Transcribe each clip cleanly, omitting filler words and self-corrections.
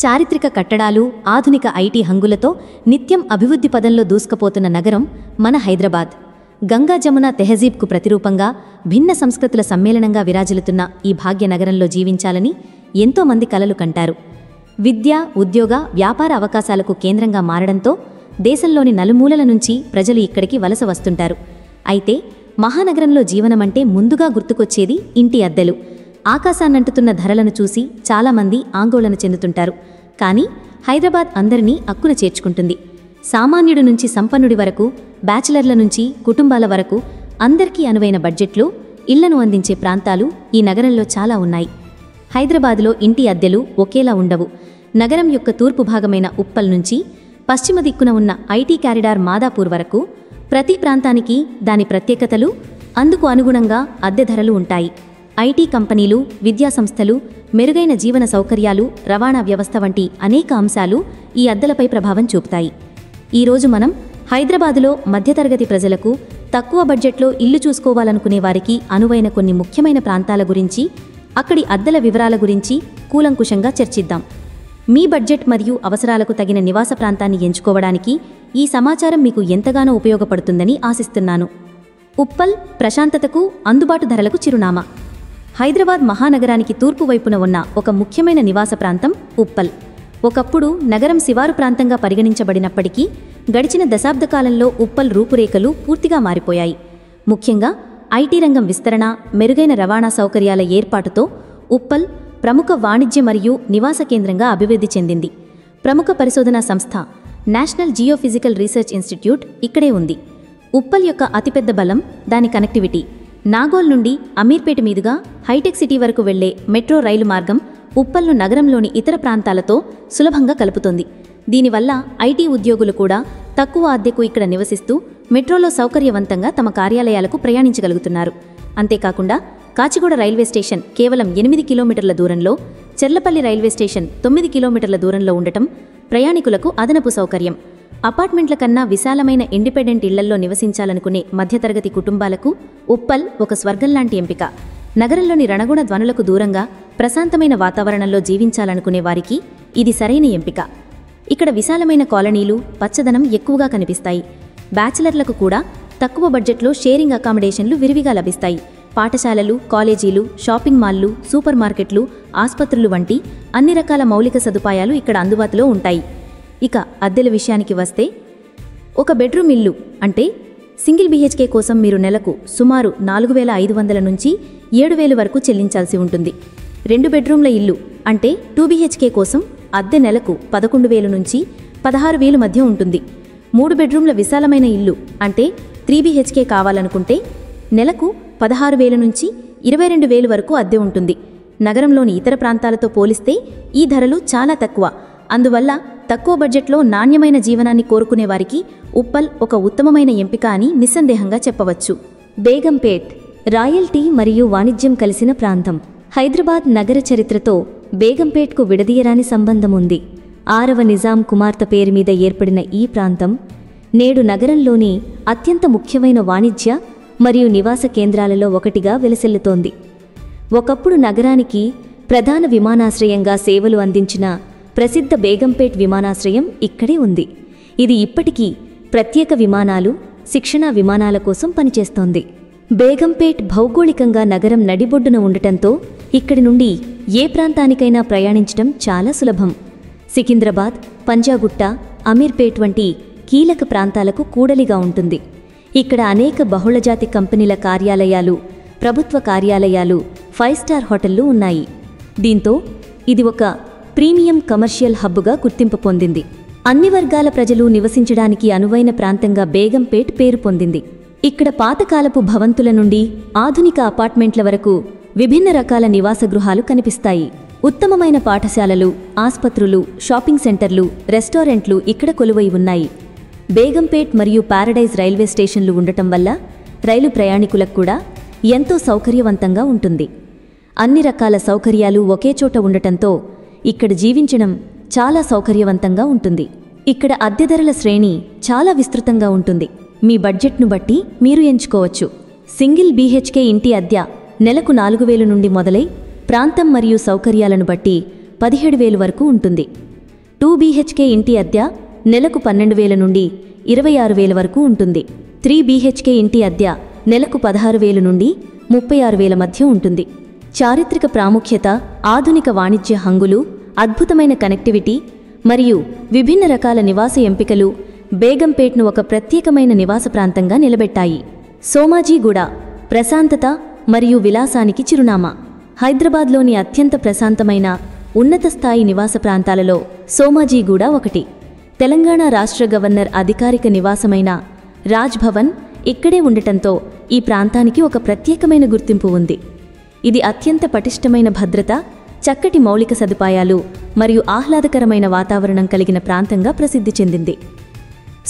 చారిత్రక కట్టడాలు, ఆధునిక ఐటీ హంగులతో నిత్యం అభివృద్ధి పదంలో దూసుకుపోతున్న నగరం మన హైదరాబాద్. గంగా జమున తెహజీబ్కు ప్రతిరూపంగా, భిన్న సంస్కృతుల సమ్మేళనంగా విరాజిల్లుతున్న ఈ భాగ్యనగరంలో జీవించాలని ఎంతోమంది కలలు కంటారు. విద్య, ఉద్యోగ, వ్యాపార అవకాశాలకు కేంద్రంగా మారడంతో దేశంలోని నలుమూలల నుంచి ప్రజలు ఇక్కడికి వలస వస్తుంటారు. అయితే మహానగరంలో జీవనమంటే ముందుగా గుర్తుకొచ్చేది ఇంటి అద్దెలు. ఆకాశాన్నంటుతున్న ధరలను చూసి చాలామంది ఆందోళన చెందుతుంటారు. కానీ హైదరాబాద్ అందరినీ అక్కున చేర్చుకుంటుంది. సామాన్యుడి నుంచి సంపన్నుడి వరకు, బ్యాచిలర్ల నుంచి కుటుంబాల వరకు అందరికీ అనువైన బడ్జెట్లో ఇళ్లను అందించే ప్రాంతాలు ఈ నగరంలో చాలా ఉన్నాయి. హైదరాబాద్లో ఇంటి అద్దెలు ఒకేలా ఉండవు. నగరం యొక్క తూర్పు భాగమైన ఉప్పల్ నుంచి పశ్చిమ దిక్కున ఉన్న ఐటీ కారిడార్ మాదాపూర్ వరకు ప్రతి ప్రాంతానికి దాని ప్రత్యేకతలు, అందుకు అనుగుణంగా అద్దె ధరలు ఉంటాయి. ఐటీ కంపెనీలు, విద్యాసంస్థలు, మెరుగైన జీవన సౌకర్యాలు, రవాణా వ్యవస్థ వంటి అనేక అంశాలు ఈ అద్దెలపై ప్రభావం చూపుతాయి. ఈరోజు మనం హైదరాబాదులో మధ్యతరగతి ప్రజలకు తక్కువ బడ్జెట్లో ఇల్లు చూసుకోవాలనుకునే వారికి అనువైన కొన్ని ముఖ్యమైన ప్రాంతాల గురించి, అక్కడి అద్దెల వివరాల గురించి కూలంకుషంగా చర్చిద్దాం. మీ బడ్జెట్ మరియు అవసరాలకు తగిన నివాస ప్రాంతాన్ని ఎంచుకోవడానికి ఈ సమాచారం మీకు ఎంతగానో ఉపయోగపడుతుందని ఆశిస్తున్నాను. ఉప్పల్ ప్రశాంతతకు, అందుబాటు ధరలకు చిరునామా. హైదరాబాద్ మహానగరానికి తూర్పు వైపున ఉన్న ఒక ముఖ్యమైన నివాస ప్రాంతం ఉప్పల్. ఒకప్పుడు నగరం శివారు ప్రాంతంగా పరిగణించబడినప్పటికీ గడిచిన దశాబ్ద కాలంలో ఉప్పల్ రూపురేఖలు పూర్తిగా మారిపోయాయి. ముఖ్యంగా ఐటీ రంగం విస్తరణ, మెరుగైన రవాణా సౌకర్యాల ఏర్పాటుతో ఉప్పల్ ప్రముఖ వాణిజ్య మరియు నివాస కేంద్రంగా అభివృద్ధి చెందింది. ప్రముఖ పరిశోధనా సంస్థ నేషనల్ జియోఫిజికల్ రీసెర్చ్ ఇన్స్టిట్యూట్ ఇక్కడే ఉంది. ఉప్పల్ యొక్క అతిపెద్ద బలం దాని కనెక్టివిటీ. నాగోల్ నుండి అమీర్పేట మీదుగా హైటెక్ సిటీ వరకు వెళ్లే మెట్రో రైలు మార్గం ఉప్పల్ను నగరంలోని ఇతర ప్రాంతాలతో సులభంగా కలుపుతోంది. దీనివల్ల ఐటీ ఉద్యోగులు కూడా తక్కువ అద్దెకు ఇక్కడ నివసిస్తూ మెట్రోలో సౌకర్యవంతంగా తమ కార్యాలయాలకు ప్రయాణించగలుగుతున్నారు. అంతేకాకుండా కాచిగూడ రైల్వే స్టేషన్ కేవలం 8 కిలోమీటర్ల దూరంలో, చెర్లపల్లి రైల్వే స్టేషన్ 9 కిలోమీటర్ల దూరంలో ఉండటం ప్రయాణికులకు అదనపు సౌకర్యం. అపార్ట్మెంట్ల కన్నా విశాలమైన ఇండిపెండెంట్ ఇళ్లల్లో నివసించాలనుకునే మధ్యతరగతి కుటుంబాలకు ఉప్పల్ ఒక స్వర్గంలాంటి ఎంపిక. నగరంలోని రణగుణ ధ్వనులకు దూరంగా ప్రశాంతమైన వాతావరణంలో జీవించాలనుకునే వారికి ఇది సరైన ఎంపిక. ఇక్కడ విశాలమైన కాలనీలు, పచ్చదనం ఎక్కువగా కనిపిస్తాయి. బ్యాచిలర్లకు కూడా తక్కువ బడ్జెట్లో షేరింగ్ అకామిడేషన్లు విరివిగా లభిస్తాయి. పాఠశాలలు, కాలేజీలు, షాపింగ్ మాల్లు, సూపర్ మార్కెట్లు, ఆస్పత్రులు వంటి అన్ని రకాల మౌలిక సదుపాయాలు ఇక్కడ అందుబాటులో ఉంటాయి. ఇక అద్దెల విషయానికి వస్తే, ఒక బెడ్రూమ్ ఇల్లు అంటే సింగిల్ BHK కోసం మీరు నెలకు సుమారు 4,500 నుంచి 7,000 వరకు చెల్లించాల్సి ఉంటుంది. 2 బెడ్రూమ్ల ఇల్లు అంటే 2 BHK కోసం అద్దె నెలకు 11,000 నుంచి 16,000 మధ్య ఉంటుంది. 3 బెడ్రూమ్ల విశాలమైన ఇల్లు అంటే 3 BHK కావాలనుకుంటే నెలకు 16,000 నుంచి 22,000 వరకు అద్దె ఉంటుంది. నగరంలోని ఇతర ప్రాంతాలతో పోలిస్తే ఈ ధరలు చాలా తక్కువ. అందువల్ల తక్కువ బడ్జెట్లో నాణ్యమైన జీవనాన్ని కోరుకునే వారికి ఉప్పల్ ఒక ఉత్తమమైన ఎంపిక అని నిస్సందేహంగా చెప్పవచ్చు. బేగంపేట్ రాయల్టీ మరియు వాణిజ్యం కలిసిన ప్రాంతం. హైదరాబాద్ నగర చరిత్రతో బేగంపేట్కు విడదీయరాని సంబంధం ఉంది. 6వ నిజాం కుమార్తె పేరు మీద ఏర్పడిన ఈ ప్రాంతం నేడు నగరంలోని అత్యంత ముఖ్యమైన వాణిజ్య మరియు నివాస కేంద్రాలలో ఒకటిగా వెలసిల్లుతోంది. ఒకప్పుడు నగరానికి ప్రధాన విమానాశ్రయంగా సేవలు అందించిన ప్రసిద్ధ బేగంపేట్ విమానాశ్రయం ఇక్కడే ఉంది. ఇది ఇప్పటికీ ప్రత్యేక విమానాలు, శిక్షణా విమానాల కోసం పనిచేస్తోంది. బేగంపేట్ భౌగోళికంగా నగరం నడిబొడ్డున ఉండటంతో ఇక్కడి నుండి ఏ ప్రాంతానికైనా ప్రయాణించడం చాలా సులభం. సికింద్రాబాద్, పంజాగుట్ట, అమీర్పేట్ వంటి కీలక ప్రాంతాలకు కూడలిగా ఉంటుంది. ఇక్కడ అనేక బహుళజాతి కంపెనీల కార్యాలయాలు, ప్రభుత్వ కార్యాలయాలు, 5 స్టార్ హోటళ్లు ఉన్నాయి. దీంతో ఇది ఒక ప్రీమియం కమర్షియల్ హబ్గా గుర్తింపు పొందింది. అన్ని వర్గాల ప్రజలు నివసించడానికి అనువైన ప్రాంతంగా బేగంపేట్ పేరు పొందింది. ఇక్కడ పాతకాలపు భవంతుల నుండి ఆధునిక అపార్ట్మెంట్ల వరకు విభిన్న రకాల నివాస గృహాలు కనిపిస్తాయి. ఉత్తమమైన పాఠశాలలు, ఆస్పత్రులు, షాపింగ్ సెంటర్లు, రెస్టారెంట్లు ఇక్కడ కొలువై ఉన్నాయి. బేగంపేట్ మరియు పారడైజ్ రైల్వే స్టేషన్లు ఉండటం వల్ల రైలు ప్రయాణికులకు కూడా ఎంతో సౌకర్యవంతంగా ఉంటుంది. అన్ని రకాల సౌకర్యాలు ఒకే చోట ఉండటంతో ఇక్కడ జీవించడం చాలా సౌకర్యవంతంగా ఉంటుంది. ఇక్కడ అద్దె ధరల శ్రేణి చాలా విస్తృతంగా ఉంటుంది. మీ బడ్జెట్ను బట్టి మీరు ఎంచుకోవచ్చు. సింగిల్ BHK ఇంటి అద్దె నెలకు 4,000 నుండి మొదలై ప్రాంతం మరియు సౌకర్యాలను బట్టి 17,000 వరకు ఉంటుంది. 2 BHK ఇంటి అద్దె నెలకు 12,000 నుండి 26,000 వరకు ఉంటుంది. 3 BHK ఇంటి అద్దె నెలకు 16,000 నుండి 36,000 మధ్య ఉంటుంది. చారిత్రక ప్రాముఖ్యత, ఆధునిక వాణిజ్య హంగులు, అద్భుతమైన కనెక్టివిటీ మరియు విభిన్న రకాల నివాస ఎంపికలు బేగంపేట్ను ఒక ప్రత్యేకమైన నివాస ప్రాంతంగా నిలబెట్టాయి. సోమాజీగూడ ప్రశాంతత మరియు విలాసానికి చిరునామా. హైదరాబాద్లోని అత్యంత ప్రశాంతమైన ఉన్నత స్థాయి నివాస ప్రాంతాలలో సోమాజీగూడ ఒకటి. తెలంగాణ రాష్ట్ర గవర్నర్ అధికారిక నివాసమైన రాజ్భవన్ ఇక్కడే ఉండటంతో ఈ ప్రాంతానికి ఒక ప్రత్యేకమైన గుర్తింపు ఉంది. ఇది అత్యంత పటిష్టమైన భద్రత, చక్కటి మౌలిక సదుపాయాలు మరియు ఆహ్లాదకరమైన వాతావరణం కలిగిన ప్రాంతంగా ప్రసిద్ధి చెందింది.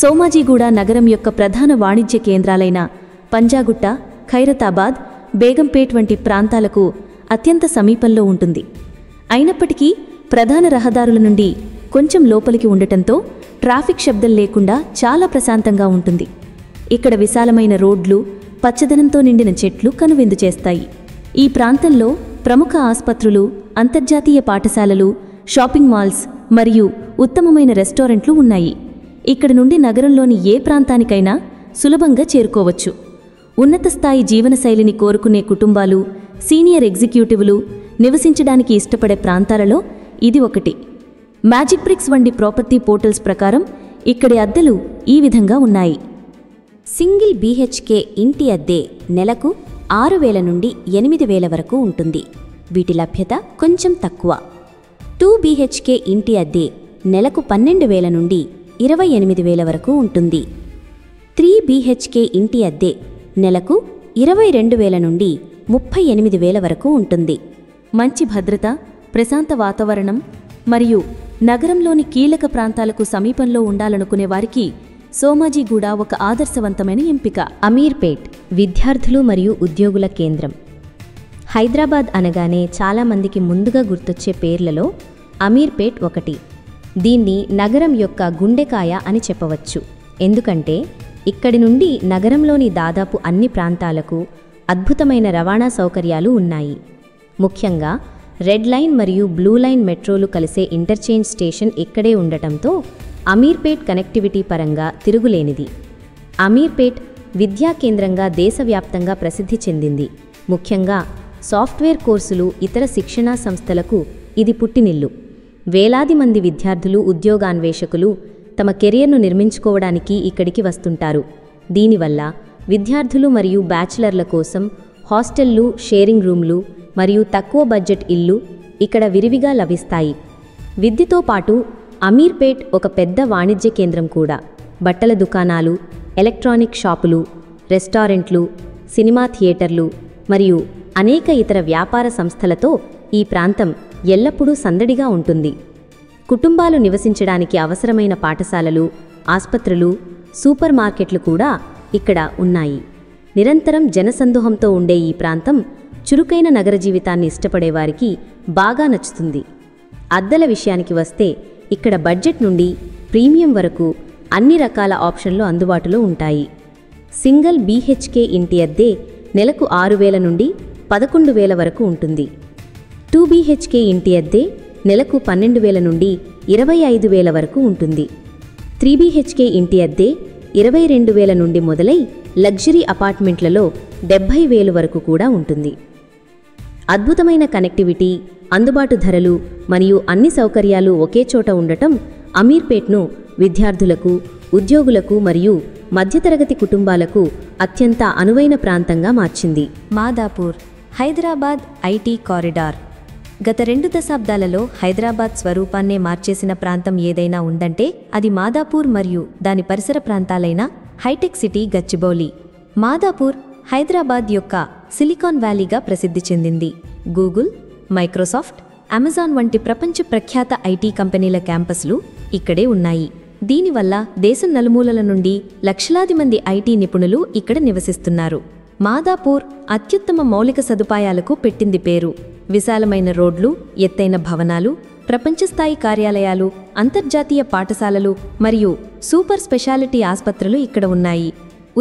సోమాజీగూడ నగరం యొక్క ప్రధాన వాణిజ్య కేంద్రాలైన పంజాగుట్ట, ఖైరతాబాద్, బేగంపేట్ వంటి ప్రాంతాలకు అత్యంత సమీపంలో ఉంటుంది. అయినప్పటికీ ప్రధాన రహదారుల నుండి కొంచెం లోపలికి ఉండటంతో ట్రాఫిక్ శబ్దం లేకుండా చాలా ప్రశాంతంగా ఉంటుంది. ఇక్కడ విశాలమైన రోడ్లు, పచ్చదనంతో నిండిన చెట్లు కనువిందు చేస్తాయి. ఈ ప్రాంతంలో ప్రముఖ ఆస్పత్రులు, అంతర్జాతీయ పాఠశాలలు, షాపింగ్ మాల్స్ మరియు ఉత్తమమైన రెస్టారెంట్లు ఉన్నాయి. ఇక్కడ నుండి నగరంలోని ఏ ప్రాంతానికైనా సులభంగా చేరుకోవచ్చు. ఉన్నత స్థాయి జీవనశైలిని కోరుకునే కుటుంబాలు, సీనియర్ ఎగ్జిక్యూటివ్లు నివసించడానికి ఇష్టపడే ప్రాంతాలలో ఇది ఒకటి. మ్యాజిక్ బ్రిక్స్ వంటి ప్రాపర్టీ పోర్టల్స్ ప్రకారం ఇక్కడి అద్దెలు ఈ విధంగా ఉన్నాయి. సింగిల్ BHK ఇంటి అద్దె నెలకు 6,000 నుండి 8,000 వరకు ఉంటుంది. వీటి లభ్యత కొంచెం తక్కువ. 2 BHK ఇంటి అద్దె నెలకు 12,000 నుండి 28,000 వరకు ఉంటుంది. 3 BHK ఇంటి అద్దె నెలకు 22,000 నుండి 38,000 వరకు ఉంటుంది. మంచి భద్రత, ప్రశాంత వాతావరణం మరియు నగరంలోని కీలక ప్రాంతాలకు సమీపంలో ఉండాలనుకునే వారికి సోమాజీగూడ ఒక ఆదర్శవంతమైన ఎంపిక. అమీర్పేట్ విద్యార్థులు మరియు ఉద్యోగుల కేంద్రం. హైదరాబాద్ అనగానే చాలామందికి ముందుగా గుర్తొచ్చే పేర్లలో అమీర్పేట్ ఒకటి. దీన్ని నగరం యొక్క గుండెకాయ అని చెప్పవచ్చు. ఎందుకంటే ఇక్కడి నుండి నగరంలోని దాదాపు అన్ని ప్రాంతాలకు అద్భుతమైన రవాణా సౌకర్యాలు ఉన్నాయి. ముఖ్యంగా రెడ్ లైన్ మరియు బ్లూ లైన్ మెట్రోలు కలిసే ఇంటర్చేంజ్ స్టేషన్ ఇక్కడే ఉండటంతో అమీర్పేట్ కనెక్టివిటీ పరంగా తిరుగులేనిది. అమీర్పేట్ విద్యా కేంద్రంగా దేశవ్యాప్తంగా ప్రసిద్ధి చెందింది. ముఖ్యంగా సాఫ్ట్వేర్ కోర్సులు, ఇతర శిక్షణా సంస్థలకు ఇది పుట్టినిల్లు. వేలాది మంది విద్యార్థులు, ఉద్యోగాన్వేషకులు తమ కెరియర్ను నిర్మించుకోవడానికి ఇక్కడికి వస్తుంటారు. దీనివల్ల విద్యార్థులు మరియు బ్యాచిలర్ల కోసం హాస్టళ్లు, షేరింగ్ రూమ్లు మరియు తక్కువ బడ్జెట్ ఇల్లు ఇక్కడ విరివిగా లభిస్తాయి. విద్యతో పాటు అమీర్పేట్ ఒక పెద్ద వాణిజ్య కేంద్రం కూడా. బట్టల దుకాణాలు, ఎలక్ట్రానిక్ షాపులు, రెస్టారెంట్లు, సినిమా థియేటర్లు మరియు అనేక ఇతర వ్యాపార సంస్థలతో ఈ ప్రాంతం ఎల్లప్పుడూ సందడిగా ఉంటుంది. కుటుంబాలు నివసించడానికి అవసరమైన పాఠశాలలు, ఆస్పత్రులు, సూపర్ మార్కెట్లు కూడా ఇక్కడ ఉన్నాయి. నిరంతరం జనసందోహంతో ఉండే ఈ ప్రాంతం చురుకైన నగర జీవితాన్ని ఇష్టపడేవారికి బాగా నచ్చుతుంది. అద్దెల విషయానికి వస్తే ఇక్కడ బడ్జెట్ నుండి ప్రీమియం వరకు అన్ని రకాల ఆప్షన్లు అందుబాటులో ఉంటాయి. సింగిల్ BHK ఇంటి అద్దె నెలకు 6,000 నుండి 11,000 వరకు ఉంటుంది. 2 BHK ఇంటి అద్దె నెలకు 12,000 నుండి 25,000 వరకు ఉంటుంది. 3 BHK ఇంటి అద్దె 22,000 నుండి మొదలై లగ్జరీ అపార్ట్మెంట్లలో 70,000 వరకు కూడా ఉంటుంది. అద్భుతమైన కనెక్టివిటీ, అందుబాటు ధరలు మరియు అన్ని సౌకర్యాలు ఒకే చోట ఉండటం అమీర్పేట్ను విద్యార్థులకు, ఉద్యోగులకు మరియు మధ్యతరగతి కుటుంబాలకు అత్యంత అనువైన ప్రాంతంగా మార్చింది. Madhapur Hyderabad IT corridor. గత 2 దశాబ్దాలలో హైదరాబాద్ స్వరూపాన్నే మార్చేసిన ప్రాంతం ఏదైనా ఉందంటే అది మాదాపూర్ మరియు దాని పరిసర ప్రాంతాలైన హైటెక్ సిటీ గచ్చిబౌలి. మాదాపూర్ హైదరాబాద్ యొక్క సిలికాన్ వ్యాలీగా ప్రసిద్ధి చెందింది. గూగుల్, మైక్రోసాఫ్ట్, అమెజాన్ వంటి ప్రపంచ ప్రఖ్యాత ఐటీ కంపెనీల క్యాంపస్లు ఇక్కడే ఉన్నాయి. దీనివల్ల దేశం నలుమూలల నుండి లక్షలాది మంది ఐటీ నిపుణులు ఇక్కడ నివసిస్తున్నారు. మాదాపూర్ అత్యుత్తమ మౌలిక సదుపాయాలకు పెట్టింది పేరు. విశాలమైన రోడ్లు, ఎత్తైన భవనాలు, ప్రపంచస్థాయి కార్యాలయాలు, అంతర్జాతీయ పాఠశాలలు మరియు సూపర్ స్పెషాలిటీ ఆస్పత్రులు ఇక్కడ ఉన్నాయి.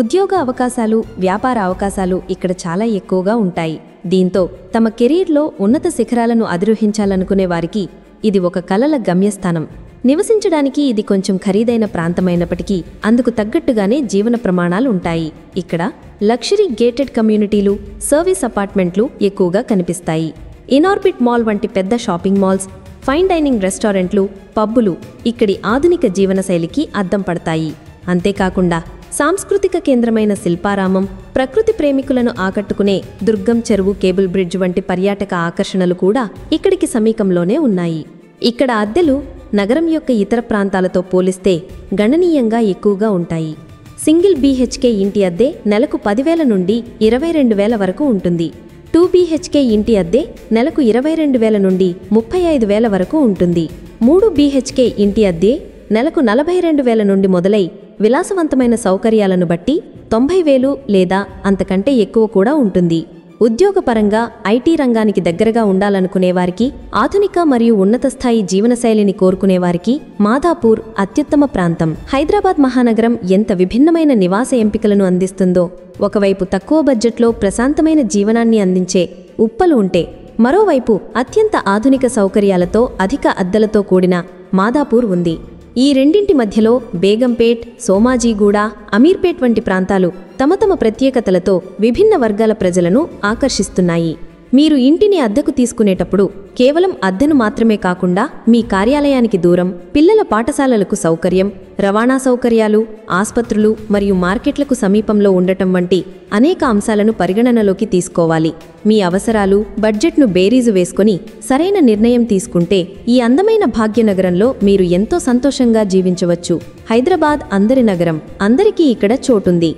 ఉద్యోగ అవకాశాలు, వ్యాపార అవకాశాలు ఇక్కడ చాలా ఎక్కువగా ఉంటాయి. దీంతో తమ కెరీర్లో ఉన్నత శిఖరాలను అధిరోహించాలనుకునే వారికి ఇది ఒక కలల గమ్యస్థానం. నివసించడానికి ఇది కొంచెం ఖరీదైన ప్రాంతమైనప్పటికీ అందుకు తగ్గట్టుగానే జీవన ప్రమాణాలు ఉంటాయి. ఇక్కడ లగ్జరీ గేటెడ్ కమ్యూనిటీలు, సర్వీస్ అపార్ట్మెంట్లు ఎక్కువగా కనిపిస్తాయి. ఇనార్బిట్ మాల్ వంటి పెద్ద షాపింగ్ మాల్స్, ఫైన్ డైనింగ్ రెస్టారెంట్లు, పబ్బులు ఇక్కడి ఆధునిక జీవనశైలికి అద్దం పడతాయి. అంతేకాకుండా సాంస్కృతిక కేంద్రమైన శిల్పారామం, ప్రకృతి ప్రేమికులను ఆకట్టుకునే దుర్గం చెరువు, కేబుల్ బ్రిడ్జ్ వంటి పర్యాటక ఆకర్షణలు కూడా ఇక్కడికి సమీపంలోనే ఉన్నాయి. ఇక్కడ అద్దెలు నగరం యొక్క ఇతర ప్రాంతాలతో పోలిస్తే గణనీయంగా ఎక్కువగా ఉంటాయి. సింగిల్ BHK ఇంటి అద్దె నెలకు 10,000 నుండి 22,000 వరకు ఉంటుంది. 2 BHK ఇంటి అద్దె నెలకు 22,000 నుండి 35,000 వరకు ఉంటుంది. 3 BHK ఇంటి అద్దె నెలకు 42,000 నుండి మొదలై విలాసవంతమైన సౌకర్యాలను బట్టి 90,000 లేదా అంతకంటే ఎక్కువ కూడా ఉంటుంది. ఉద్యోగపరంగా IT రంగానికి దగ్గరగా ఉండాలనుకునేవారికి, ఆధునిక మరియు ఉన్నత స్థాయి జీవనశైలిని కోరుకునేవారికి మాదాపూర్ అత్యుత్తమ ప్రాంతం. హైదరాబాద్ మహానగరం ఎంత విభిన్నమైన నివాస ఎంపికలను అందిస్తుందో, ఒకవైపు తక్కువ బడ్జెట్లో ప్రశాంతమైన జీవనాన్ని అందించే ఉప్పలు ఉంటే, మరోవైపు అత్యంత ఆధునిక సౌకర్యాలతో అధిక అద్దెలతో కూడిన మాదాపూర్ ఉంది. ఈ రెండింటి మధ్యలో బేగంపేట్, సోమాజీగూడ, అమీర్పేట్ వంటి ప్రాంతాలు తమ తమ ప్రత్యేకతలతో విభిన్న వర్గాల ప్రజలను ఆకర్షిస్తున్నాయి. మీరు ఇంటిని అద్దెకు తీసుకునేటప్పుడు కేవలం అద్దెను మాత్రమే కాకుండా మీ కార్యాలయానికి దూరం, పిల్లల పాఠశాలలకు సౌకర్యం, రవాణా సౌకర్యాలు, ఆస్పత్రులు మరియు మార్కెట్లకు సమీపంలో ఉండటం వంటి అనేక అంశాలను పరిగణనలోకి తీసుకోవాలి. మీ అవసరాలు, బడ్జెట్ను బేరీజు వేసుకొని సరైన నిర్ణయం తీసుకుంటే ఈ అందమైన భాగ్యనగరంలో మీరు ఎంతో సంతోషంగా జీవించవచ్చు. హైదరాబాద్ అందరి నగరం, అందరికీ ఇక్కడ చోటుంది.